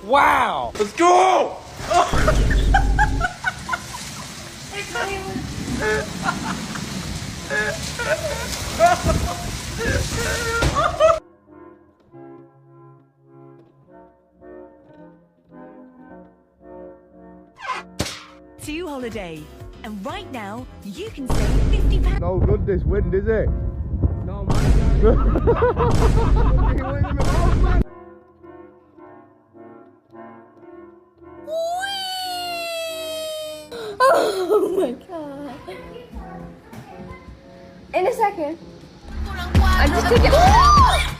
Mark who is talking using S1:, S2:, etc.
S1: Wow! Let's go!
S2: To Holiday. And right now, you can save £50.
S3: No good this wind, is it?
S1: No, man.
S4: Oh my god. In a second. I just took it.